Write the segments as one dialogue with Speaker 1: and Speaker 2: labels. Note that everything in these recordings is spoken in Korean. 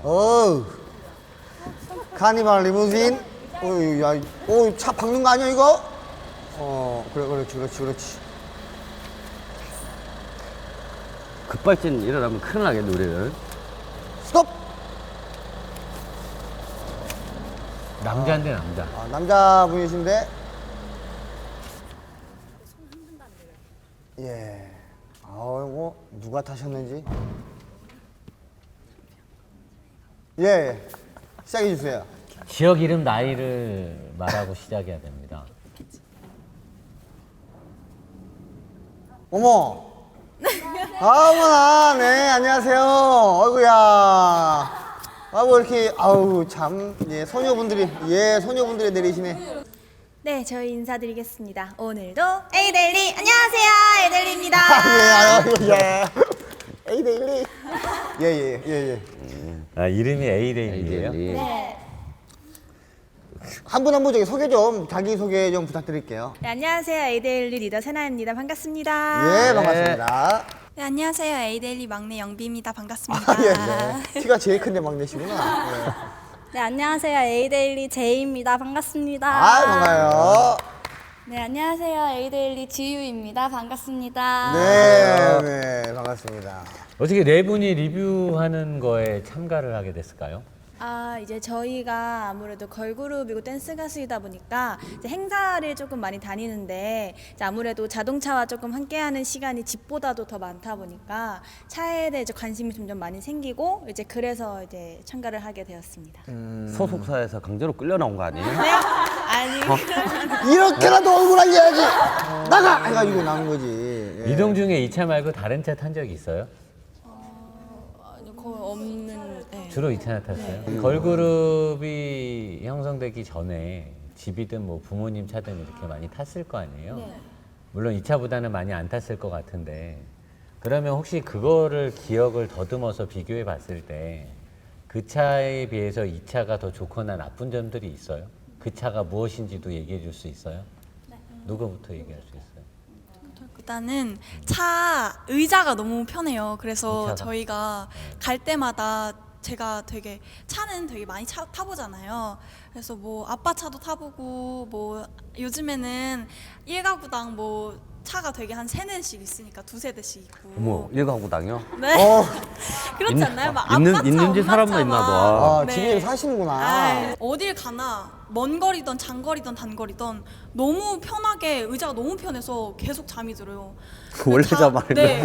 Speaker 1: 어, 카니발 리무진. 어이, 야, 차 박는 거 아니야 이거? 그래, 그렇지.
Speaker 2: 급발진 일어나면 큰일 나겠네, 우리는.
Speaker 1: 스톱.
Speaker 2: 남자인데, 남자.
Speaker 1: 남자분이신데. 예. 이거 누가 타셨는지. 예. 시작해 주세요.
Speaker 3: 지역 이름 나이를 말하고 시작해야 됩니다.
Speaker 1: 어머. 어머나, 네, 안녕하세요. 아이고야. 아이고, 이렇게, 아우, 참, 예, 소녀분들이 내리시네.
Speaker 4: 네, 저희 인사드리겠습니다. 오늘도 에이데일리 안녕하세요, 에이데일리입니다.
Speaker 1: 예. 에이데일리. 예.
Speaker 3: 아, 이름이 에이데일리예요?
Speaker 4: 네.
Speaker 1: 한 분 자기소개 좀 부탁드릴게요.
Speaker 4: 네, 안녕하세요, 에이데일리 리더 세나입니다. 반갑습니다.
Speaker 1: 예, 반갑습니다.
Speaker 5: 네, 안녕하세요. 에이데일리 막내 영비입니다. 반갑습니다.
Speaker 1: 예. 키가 제일 큰데 막내시구나.
Speaker 6: 네, 안녕하세요. 에이데일리 제이입니다. 반갑습니다.
Speaker 1: 반가워요.
Speaker 6: 네, 안녕하세요. 에이데일리 지유입니다. 반갑습니다.
Speaker 1: 네, 반갑습니다.
Speaker 3: 어떻게 네 분이 리뷰하는 거에 참가를 하게 됐을까요?
Speaker 4: 이제 저희가 아무래도 걸그룹이고 댄스 가수이다 보니까 이제 행사를 조금 많이 다니는데 이제 아무래도 자동차와 조금 함께하는 시간이 집보다도 더 많다 보니까 차에 대해 관심이 점점 많이 생기고 이제 그래서 이제 참가를 하게 되었습니다.
Speaker 2: 소속사에서 강제로 끌려 나온 거 아니에요?
Speaker 4: 네? 아니,
Speaker 1: 이렇게라도 얼굴 알려야지. 나가! 해가지고 나온 거지. 예.
Speaker 3: 이동 중에 이 차 말고 다른 차 탄 적이 있어요?
Speaker 4: 거의 없는. 네.
Speaker 3: 주로 이 차나 탔어요? 걸그룹이 형성되기 전에 집이든 뭐 부모님 차든 이렇게 많이 탔을 거 아니에요?
Speaker 4: 네.
Speaker 3: 물론 이 차보다는 많이 안 탔을 것 같은데 그러면 혹시 그거를 기억을 더듬어서 비교해 봤을 때 그 차에 비해서 이 차가 더 좋거나 나쁜 점들이 있어요? 그 차가 무엇인지도 얘기해 줄 수 있어요? 누구부터 얘기할 수 있어요?
Speaker 5: 일단은 차 의자가 너무 편해요. 그래서
Speaker 3: 의자가?
Speaker 5: 저희가 갈 때마다 제가 차는 되게 많이 타보잖아요. 그래서 뭐 아빠 차도 타보고 뭐 요즘에는 1가구당 뭐 차가 되게 한 3대씩 있으니까 2세대씩 있고.
Speaker 2: 어머, 일가구당이요?
Speaker 5: 네. 그렇지 않나요? 막
Speaker 2: 있는-
Speaker 5: 아빠 차,
Speaker 2: 있는지
Speaker 5: 엄마
Speaker 2: 사람만
Speaker 5: 차
Speaker 2: 있나
Speaker 5: 막.
Speaker 2: 봐.
Speaker 1: 집에
Speaker 5: 네.
Speaker 1: 사시는구나.
Speaker 5: 어딜 가나 먼 거리든 장거리든 단거리든 너무 편하게 의자가 너무 편해서 계속 잠이 들어요.
Speaker 2: 원래 잠 안
Speaker 5: 네.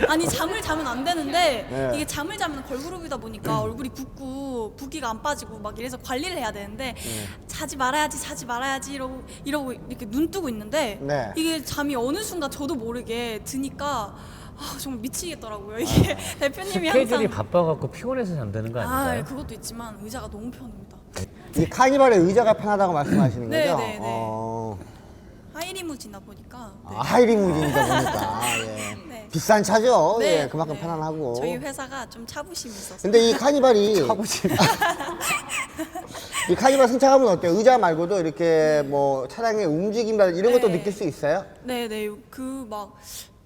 Speaker 5: 아니 잠을 자면 안 되는데
Speaker 1: 네.
Speaker 5: 이게 잠을 자면 걸그룹이다 보니까 얼굴이 붓고 붓기가 안 빠지고 막 이래서 관리를 해야 되는데 자지 말아야지 이러고 이렇게 눈 뜨고 있는데
Speaker 1: 네.
Speaker 5: 이게 잠이 어느 순간 저도 모르게 드니까 정말 미치겠더라고요. 이게 대표님이
Speaker 3: 스케줄이
Speaker 5: 항상
Speaker 3: 바빠갖고 피곤해서 잠드는 거 아닌가요?
Speaker 5: 그것도 있지만 의자가 너무 편합니다.
Speaker 1: 이 카니발의 의자가 편하다고 말씀하시는
Speaker 5: 네,
Speaker 1: 거죠?
Speaker 5: 네, 네. 하이리무진이다 보니까 네.
Speaker 1: 하이리무진이다 보니까. 예.
Speaker 5: 네.
Speaker 1: 비싼 차죠?
Speaker 5: 네,
Speaker 1: 예, 그만큼
Speaker 5: 네.
Speaker 1: 편안하고.
Speaker 5: 저희 회사가 좀 차부심이 있어서
Speaker 1: 근데 이 카니발이 이 카니발 승차감은 어때요? 의자 말고도 이렇게 뭐 차량의 움직임이나 이런 것도
Speaker 5: 네.
Speaker 1: 느낄 수 있어요?
Speaker 5: 네네 그 막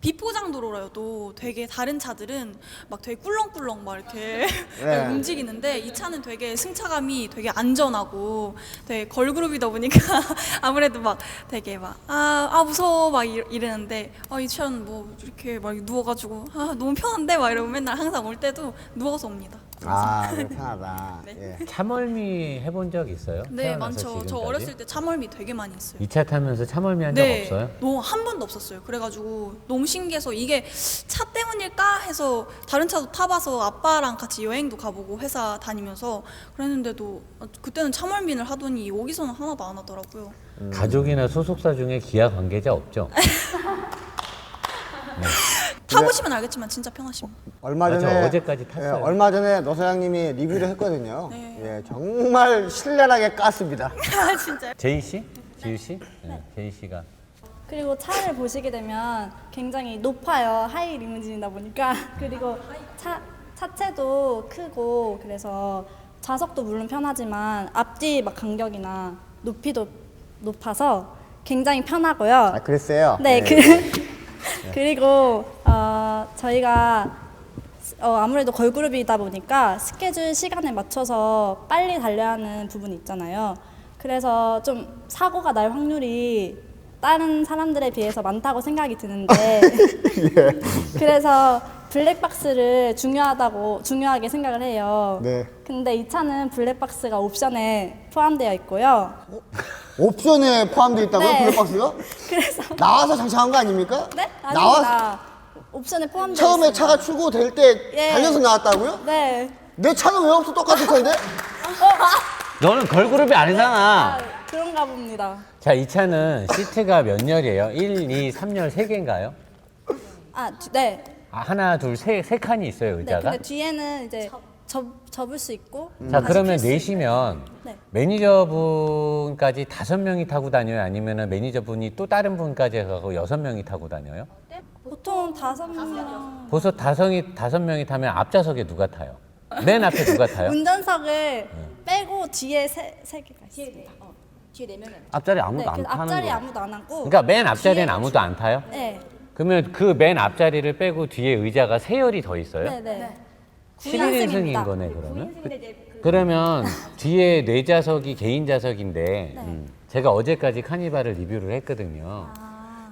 Speaker 5: 비포장도로라도 되게 다른 차들은 막 되게 꿀렁꿀렁 막 이렇게
Speaker 1: 네.
Speaker 5: 움직이는데 이 차는 되게 승차감이 되게 안전하고 되게 걸그룹이다 보니까 아무래도 막 되게 막 무서워 막 이러는데 이 차는 뭐 이렇게 막 누워가지고 너무 편한데 막 이러고 맨날 항상 올 때도 누워서 옵니다.
Speaker 1: 그래, 편하다.
Speaker 5: 네.
Speaker 1: 예.
Speaker 3: 차멀미 해본 적 있어요?
Speaker 5: 네
Speaker 3: 태어나서
Speaker 5: 많죠. 저
Speaker 3: 지금까지?
Speaker 5: 어렸을 때 차멀미 되게 많이 했어요.
Speaker 3: 이 차 타면서 차멀미 한 적 없어요?
Speaker 5: 너무 한 번도 없었어요. 그래가지고 너무 신기해서 이게 차 때문일까 해서 다른 차도 타봐서 아빠랑 같이 여행도 가보고 회사 다니면서 그랬는데도 그때는 차멀미를 하더니 여기서는 하나도 안 하더라고요.
Speaker 3: 가족이나 소속사 중에 기아 관계자 없죠?
Speaker 5: 타보시면 알겠지만 진짜 편하십니다.
Speaker 1: 얼마
Speaker 3: 맞아,
Speaker 1: 전에
Speaker 3: 어제까지 탔어요.
Speaker 1: 예, 얼마 전에 노 사장님이 리뷰를 했거든요.
Speaker 5: 네.
Speaker 1: 예, 정말 신랄하게 깠습니다.
Speaker 5: 진짜요?
Speaker 3: 제이 씨? 지유 씨? 네. 제이 씨가
Speaker 6: 그리고 차를 보시게 되면 굉장히 높아요. 하이 리무진이다 보니까. 그리고 차체도 크고 그래서 좌석도 물론 편하지만 앞뒤 막 간격이나 높이도 높아서 굉장히 편하고요.
Speaker 1: 그랬어요?
Speaker 6: 네,
Speaker 1: 예.
Speaker 6: 그리고 저희가 아무래도 걸그룹이다 보니까 스케줄 시간에 맞춰서 빨리 달려야 하는 부분이 있잖아요. 그래서 좀 사고가 날 확률이 다른 사람들에 비해서 많다고 생각이 드는데 그래서 블랙박스를 중요하게 생각을 해요.
Speaker 1: 네.
Speaker 6: 근데 이 차는 블랙박스가 옵션에 포함되어 있고요.
Speaker 1: 옵션에 포함되어 있다고요?
Speaker 6: 네.
Speaker 1: 블랙박스가?
Speaker 6: 그래서
Speaker 1: 나와서 장착한 거 아닙니까?
Speaker 6: 네?
Speaker 1: 나와서
Speaker 6: 아닙니다. 옵션에 포함되어
Speaker 1: 처음에
Speaker 6: 있습니다.
Speaker 1: 차가 출고될 때
Speaker 6: 예.
Speaker 1: 달려서 나왔다고요?
Speaker 6: 네.
Speaker 1: 내 차는 왜 없어? 똑같을 텐데?
Speaker 3: 너는 걸그룹이 아니잖아.
Speaker 6: 그런가 봅니다.
Speaker 3: 자, 이 차는 시트가 몇 열이에요? 1, 2, 3열 3개인가요?
Speaker 6: 네.
Speaker 3: 하나, 둘, 세 칸이 있어요,
Speaker 6: 네.
Speaker 3: 의자가?
Speaker 6: 근데 뒤에는 이제 접을 수 있고.
Speaker 3: 자,
Speaker 6: 다시
Speaker 3: 그러면
Speaker 6: 필 수
Speaker 3: 내시면
Speaker 6: 있고. 네.
Speaker 3: 매니저분까지 5명이 타고 다녀요? 아니면 매니저분이 또 다른 분까지 해서 6명이 타고 다녀요?
Speaker 6: 보통 5명이랑
Speaker 3: 벌써 5명이 타면 앞좌석에 누가 타요? 맨 앞에 누가 타요?
Speaker 6: 운전석을 빼고 뒤에 세 개가 있습니다.
Speaker 2: 앞자리 아무도
Speaker 6: 네,
Speaker 2: 안
Speaker 6: 그래서
Speaker 2: 타는
Speaker 6: 앞자리
Speaker 2: 거야.
Speaker 6: 아무도 안 앉고.
Speaker 3: 그러니까 맨 앞자리엔
Speaker 6: 뒤에
Speaker 3: 아무도 안 타요?
Speaker 6: 네.
Speaker 3: 그러면 그 맨 앞자리를 빼고 뒤에 의자가 3열이 더 있어요?
Speaker 6: 네.
Speaker 3: 11인승인 거네, 그러면? 그러면 뒤에 4좌석이 개인 좌석인데 제가 어제까지 카니발을 리뷰를 했거든요.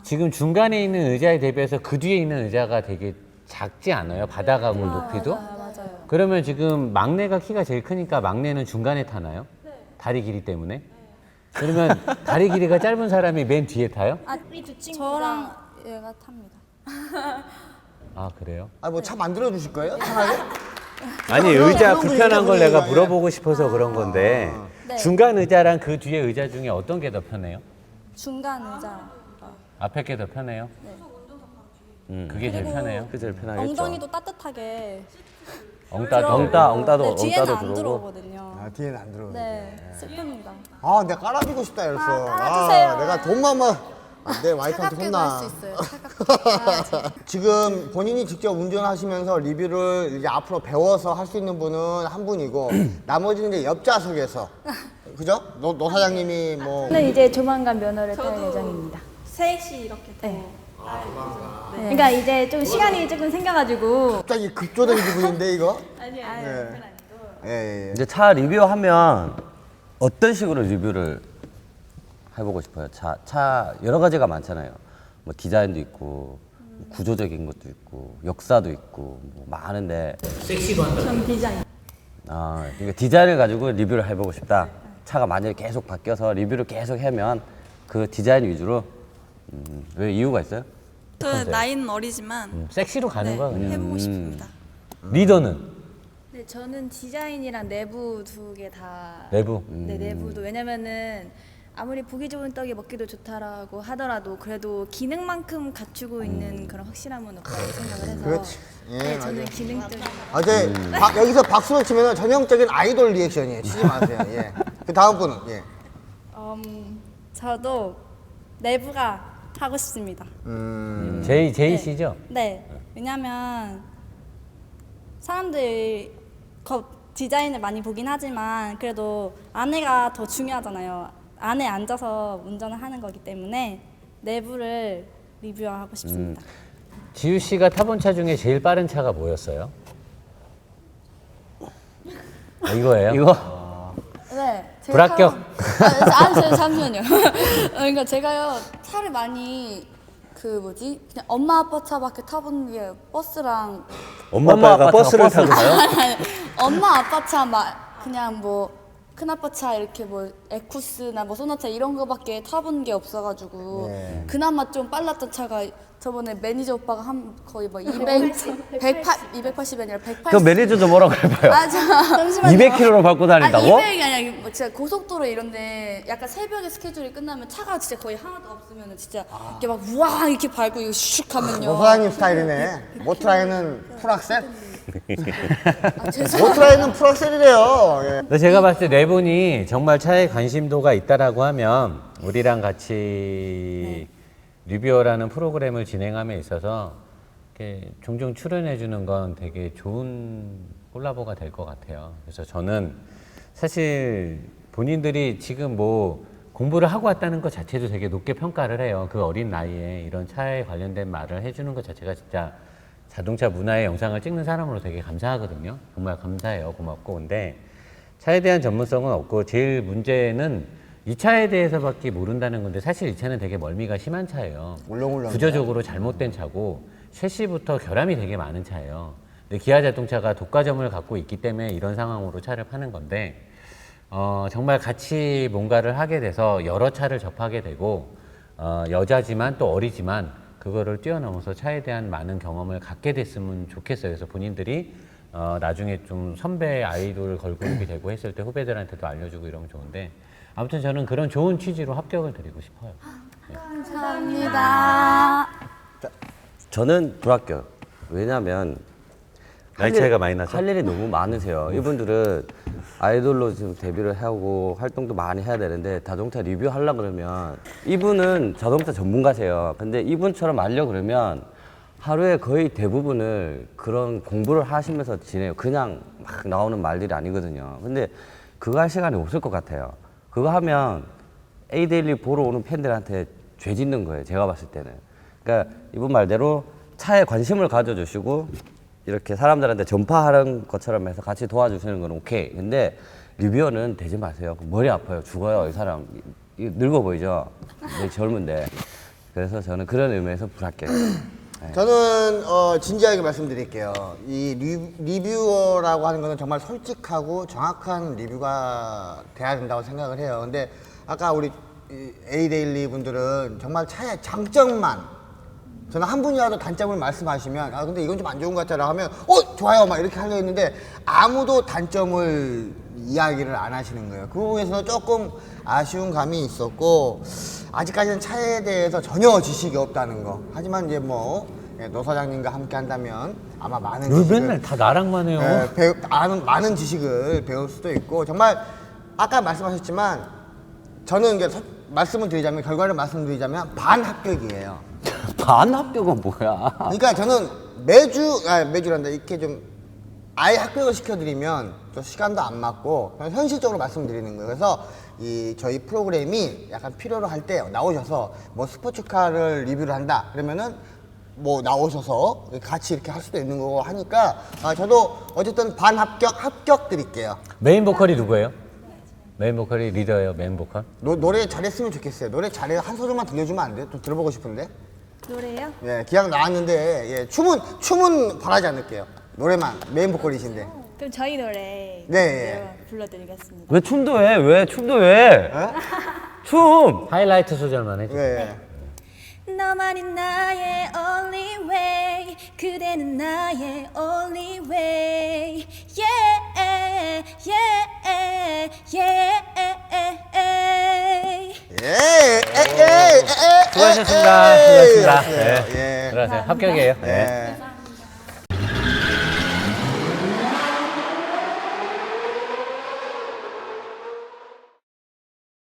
Speaker 3: 지금 중간에 있는 의자에 대비해서 그 뒤에 있는 의자가 되게 작지 않아요? 바닥하고 높이도?
Speaker 6: 맞아요.
Speaker 3: 그러면 지금 막내가 키가 제일 크니까 막내는 중간에 타나요? 다리 길이 때문에? 그러면 다리 길이가 짧은 사람이 맨 뒤에 타요?
Speaker 6: 저랑 얘가 탑니다.
Speaker 3: 아, 그래요?
Speaker 1: 아, 뭐 차 만들어 주실 거예요? 편하게?
Speaker 3: 아니,
Speaker 1: 그런
Speaker 3: 의자
Speaker 1: 분위기가
Speaker 3: 불편한 걸 내가
Speaker 1: 분위기가,
Speaker 3: 물어보고 싶어서 그런 건데
Speaker 6: 네.
Speaker 3: 중간 의자랑 그 뒤에 의자 중에 어떤 게 더 편해요?
Speaker 6: 중간 의자.
Speaker 3: 앞에 게 더 편해요? 그게 제일
Speaker 6: 그리고
Speaker 3: 편해요?
Speaker 2: 그게 제일 편하겠죠.
Speaker 6: 엉덩이도 따뜻하게.
Speaker 2: 엉따도
Speaker 6: 네, 뒤에는
Speaker 2: 엉따도
Speaker 6: 안
Speaker 2: 들어오고.
Speaker 6: 들어오거든요.
Speaker 1: 아, 뒤에는 안 들어오네.
Speaker 6: 네, 슬픕니다.
Speaker 1: 아, 내가 깔아주고 싶다, 이랬어.
Speaker 6: 깔아주세요.
Speaker 1: 내가 돈만 내 와이프한테 혼나. 지금 본인이 직접 운전하시면서 리뷰를 이제 앞으로 배워서 할 수 있는 분은 한 분이고, 나머지는 이제 옆좌석에서. 그죠? 노 사장님이 뭐.
Speaker 4: 저는 이제 조만간 면허를 딸 예정입니다.
Speaker 5: 셋이 이렇게 또
Speaker 4: 그러니까 이제 좀 시간이 조금 생겨가지고
Speaker 1: 갑자기 급조된 기분인데, 이거?
Speaker 4: 아니요.
Speaker 1: 예. 예.
Speaker 2: 이제 차 리뷰하면 어떤 식으로 리뷰를 해보고 싶어요? 차 여러 가지가 많잖아요. 뭐 디자인도 있고, 뭐 구조적인 것도 있고, 역사도 있고, 뭐 많은데.
Speaker 4: 전 디자인.
Speaker 2: 아, 그러니까 디자인을 가지고 리뷰를 해보고 싶다. 차가 만약에 계속 바뀌어서 리뷰를 계속 하면 그 디자인 위주로. 왜 이유가 있어요?
Speaker 5: 저는 나이는 어리지만
Speaker 3: 섹시로 가는
Speaker 5: 네,
Speaker 3: 거야, 그냥.
Speaker 5: 해보고 싶습니다.
Speaker 3: 리더는?
Speaker 4: 네, 저는 디자인이랑 내부 두 개 다.
Speaker 3: 내부?
Speaker 4: 네, 내부도 왜냐면은 아무리 보기 좋은 떡이 먹기도 좋다라고 하더라도 그래도 기능만큼 갖추고 있는 그런 확실함은 없다고 생각을 해서.
Speaker 1: 그렇지. 예,
Speaker 4: 네, 저는
Speaker 1: 맞아요.
Speaker 4: 기능적인.
Speaker 1: 어제 여기서 박수를 치면 전형적인 아이돌 리액션이에요. 치지 마세요. 예. 그 다음 분은, 예.
Speaker 6: 저도 내부가 하고 싶습니다.
Speaker 3: 제이 씨죠?
Speaker 6: 네. 왜냐면 사람들이 디자인을 많이 보긴 하지만 그래도 안에가 더 중요하잖아요. 안에 앉아서 운전을 하는 거기 때문에 내부를 리뷰하고 싶습니다.
Speaker 3: 지우 씨가 타본 차 중에 제일 빠른 차가 뭐였어요? 이거예요?
Speaker 2: 이거
Speaker 6: 네.
Speaker 3: 불합격.
Speaker 7: 잠시만요. 그러니까 제가요 차를 많이 그냥 엄마 아빠 차밖에 타본 게 버스랑
Speaker 2: 엄마 아빠가 버스를 타고 가요?
Speaker 7: 엄마 아빠 차 막 그냥 뭐 큰아빠 차 이렇게 뭐 에쿠스나 뭐 소나타 이런 거밖에 타본 게 없어가지고
Speaker 1: 네.
Speaker 7: 그나마 좀 빨랐던 차가 저번에 매니저 오빠가 거의 막 280이 아니라 180.
Speaker 2: 그 매니저도 뭐라고 해봐요?
Speaker 7: 잠시만요.
Speaker 2: 200km로 밟고 다닌다고?
Speaker 7: 200이 아니라 뭐 진짜 고속도로 이런데 약간 새벽에 스케줄이 끝나면 차가 진짜 거의 하나도 없으면 진짜 이렇게 막 우와 이렇게 밟고 이거 슉 하면요.
Speaker 1: 노사장님 스타일이네. 모트라이는 풀악셀?
Speaker 7: 죄송합니다.
Speaker 1: 모트라이는 풀악셀이래요. 예.
Speaker 3: 근데 제가 봤을 때 네 분이 정말 차에 관심도가 있다라고 하면 우리랑 같이 리뷰어라는 프로그램을 진행함에 있어서 이렇게 종종 출연해 주는 건 되게 좋은 콜라보가 될 것 같아요. 그래서 저는 사실 본인들이 지금 뭐 공부를 하고 왔다는 것 자체도 되게 높게 평가를 해요. 그 어린 나이에 이런 차에 관련된 말을 해주는 것 자체가 진짜 자동차 문화의 영상을 찍는 사람으로 되게 감사하거든요. 정말 감사해요. 고맙고. 근데 차에 대한 전문성은 없고 제일 문제는 이 차에 대해서밖에 모른다는 건데 사실 이 차는 되게 멀미가 심한 차예요.
Speaker 1: 울렁울렁.
Speaker 3: 구조적으로 잘못된 차고 셰시부터 결함이 되게 많은 차예요. 근데 기아 자동차가 독과점을 갖고 있기 때문에 이런 상황으로 차를 파는 건데 정말 같이 뭔가를 하게 돼서 여러 차를 접하게 되고 여자지만 또 어리지만 그거를 뛰어넘어서 차에 대한 많은 경험을 갖게 됐으면 좋겠어요. 그래서 본인들이 나중에 좀 선배 아이돌 걸그룹이 되고 했을 때 후배들한테도 알려주고 이러면 좋은데 아무튼 저는 그런 좋은 취지로 합격을 드리고 싶어요.
Speaker 7: 감사합니다.
Speaker 2: 저는 불합격. 왜냐면
Speaker 3: 나이 차이가 많이 나서?
Speaker 2: 할 일이 너무 많으세요. 이분들은 아이돌로 지금 데뷔를 하고 활동도 많이 해야 되는데 자동차 리뷰하려고 그러면 이분은 자동차 전문가세요. 근데 이분처럼 하려고 그러면 하루에 거의 대부분을 그런 공부를 하시면서 지내요. 그냥 막 나오는 말들이 아니거든요. 근데 그거 할 시간이 없을 것 같아요. 그거 하면 A-데일리 보러 오는 팬들한테 죄 짓는 거예요. 제가 봤을 때는. 그러니까 이분 말대로 차에 관심을 가져주시고 이렇게 사람들한테 전파하는 것처럼 해서 같이 도와주시는 건 오케이. 근데 리뷰어는 되지 마세요. 머리 아파요. 죽어요. 이 사람. 늙어 보이죠? 되게 젊은데. 그래서 저는 그런 의미에서 불합격. 네.
Speaker 1: 저는 진지하게 말씀드릴게요. 이 리뷰어라고 하는 거는 정말 솔직하고 정확한 리뷰가 돼야 된다고 생각을 해요. 근데 아까 우리 A-데일리 분들은 정말 차의 장점만 저는 한 분이라도 단점을 말씀하시면 근데 이건 좀 안 좋은 것 같아라 하면 좋아요 막 이렇게 하려 했는데 아무도 단점을 이야기를 안 하시는 거예요. 그 부분에서 조금 아쉬운 감이 있었고 아직까지는 차에 대해서 전혀 지식이 없다는 거. 하지만 이제 노 사장님과 함께 한다면 아마 많은
Speaker 3: 왜
Speaker 1: 지식을
Speaker 3: 맨날 다 나랑만 해요?
Speaker 1: 많은 지식을 배울 수도 있고 정말 아까 말씀하셨지만 저는 이제 결과를 말씀드리자면 반합격이에요.
Speaker 2: 반 합격은 뭐야?
Speaker 1: 그러니까 저는 매주란다 이렇게 좀 아예 합격을 시켜드리면 또 시간도 안 맞고 그냥 현실적으로 말씀드리는 거예요. 그래서 저희 프로그램이 약간 필요로 할 때 나오셔서 스포츠카를 리뷰를 한다 그러면은 나오셔서 같이 이렇게 할 수도 있는 거고 하니까 저도 어쨌든 합격 드릴게요.
Speaker 3: 메인 보컬이 누구예요? 메인 보컬이 리더예요. 메인 보컬?
Speaker 1: 노래 잘했으면 좋겠어요. 노래 잘해 한 소절만 들려주면 안 돼? 또 들어보고 싶은데.
Speaker 4: 노래요?
Speaker 1: 예, 기왕 나왔는데 춤은 바라지 않을게요. 노래만 메인 보컬이신데.
Speaker 4: 그럼 저희 노래
Speaker 1: 네.
Speaker 4: 불러드리겠습니다.
Speaker 2: 왜 춤도 해? 왜 춤도 해? 춤!
Speaker 3: 하이라이트 소절만 해줘.
Speaker 1: 예.
Speaker 4: 너만이 나의 only way 그대는 나의 only way yeah yeah yeah
Speaker 3: 수고하셨습니다. 수고하셨습니다.
Speaker 1: 예.
Speaker 3: 들어가세요. 합격이에요.
Speaker 1: 예.